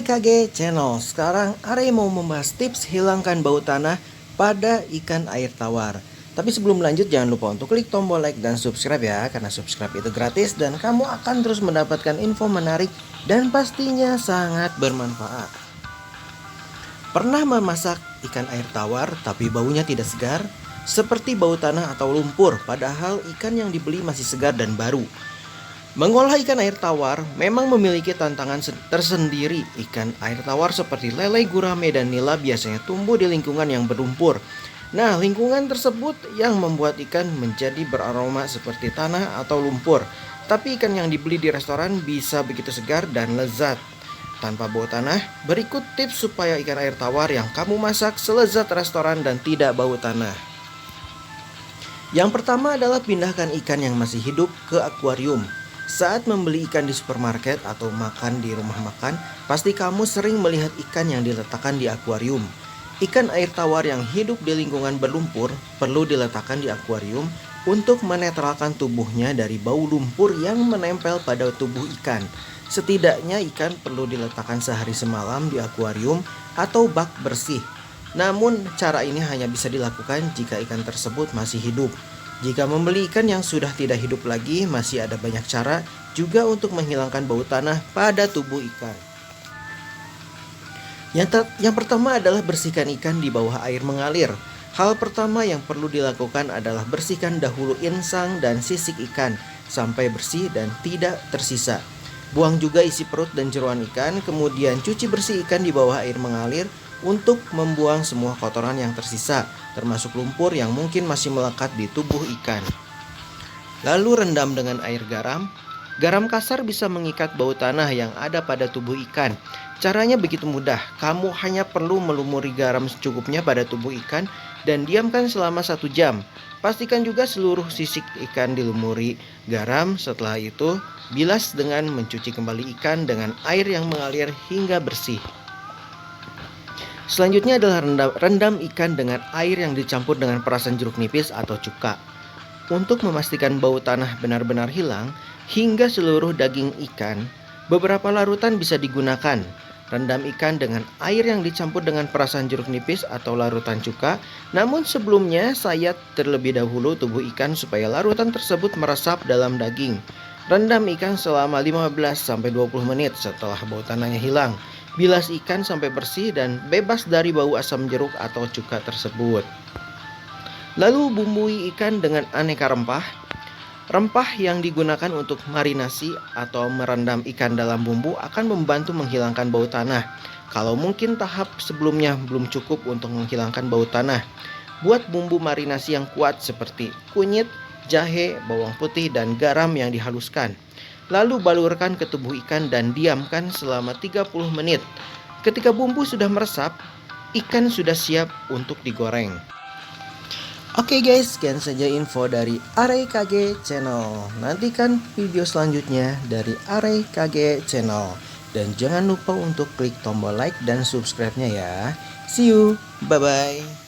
KG Channel. Sekarang Are mau membahas tips hilangkan bau tanah pada ikan air tawar. Tapi sebelum lanjut jangan lupa untuk klik tombol like dan subscribe ya, karena subscribe itu gratis dan kamu akan terus mendapatkan info menarik dan pastinya sangat bermanfaat. Pernah memasak ikan air tawar tapi baunya tidak segar? Seperti bau tanah atau lumpur, padahal ikan yang dibeli masih segar dan baru. Mengolah ikan air tawar memang memiliki tantangan tersendiri. Ikan air tawar seperti lele, gurame, dan nila biasanya tumbuh di lingkungan yang berlumpur. Nah, lingkungan tersebut yang membuat ikan menjadi beraroma seperti tanah atau lumpur. Tapi ikan yang dibeli di restoran bisa begitu segar dan lezat tanpa bau tanah. Berikut tips supaya ikan air tawar yang kamu masak selezat restoran dan tidak bau tanah. Yang pertama adalah pindahkan ikan yang masih hidup ke akuarium. Saat membeli ikan di supermarket atau makan di rumah makan, pasti kamu sering melihat ikan yang diletakkan di akuarium. Ikan air tawar yang hidup di lingkungan berlumpur perlu diletakkan di akuarium untuk menetralkan tubuhnya dari bau lumpur yang menempel pada tubuh ikan. Setidaknya ikan perlu diletakkan sehari semalam di akuarium atau bak bersih. Namun cara ini hanya bisa dilakukan jika ikan tersebut masih hidup. Jika membeli ikan yang sudah tidak hidup lagi, masih ada banyak cara juga untuk menghilangkan bau tanah pada tubuh ikan. Yang pertama adalah bersihkan ikan di bawah air mengalir. Hal pertama yang perlu dilakukan adalah bersihkan dahulu insang dan sisik ikan sampai bersih dan tidak tersisa. Buang juga isi perut dan jeroan ikan, kemudian cuci bersih ikan di bawah air mengalir untuk membuang semua kotoran yang tersisa, termasuk lumpur yang mungkin masih melekat di tubuh ikan. Lalu rendam dengan air garam. Garam kasar bisa mengikat bau tanah yang ada pada tubuh ikan. Caranya begitu mudah, kamu hanya perlu melumuri garam secukupnya pada tubuh ikan dan diamkan selama 1 jam. Pastikan juga seluruh sisik ikan dilumuri garam. Setelah itu, bilas dengan mencuci kembali ikan dengan air yang mengalir hingga bersih. Selanjutnya adalah rendam ikan dengan air yang dicampur dengan perasan jeruk nipis atau cuka. Untuk memastikan bau tanah benar-benar hilang hingga seluruh daging ikan, beberapa larutan bisa digunakan. Rendam ikan dengan air yang dicampur dengan perasan jeruk nipis atau larutan cuka. Namun sebelumnya sayat terlebih dahulu tubuh ikan supaya larutan tersebut meresap dalam daging. Rendam ikan selama 15-20 menit setelah bau tanahnya hilang. Bilas ikan sampai bersih dan bebas dari bau asam jeruk atau cuka tersebut. Lalu bumbui ikan dengan aneka rempah. Rempah yang digunakan untuk marinasi atau merendam ikan dalam bumbu akan membantu menghilangkan bau tanah. Kalau mungkin tahap sebelumnya belum cukup untuk menghilangkan bau tanah, buat bumbu marinasi yang kuat seperti kunyit, jahe, bawang putih, dan garam yang dihaluskan. Lalu balurkan ke tubuh ikan dan diamkan selama 30 menit. Ketika bumbu sudah meresap, ikan sudah siap untuk digoreng. Oke guys, sekian saja info dari Are KG Channel. Nantikan video selanjutnya dari Are KG Channel. Dan jangan lupa untuk klik tombol like dan subscribe-nya ya. See you, bye-bye.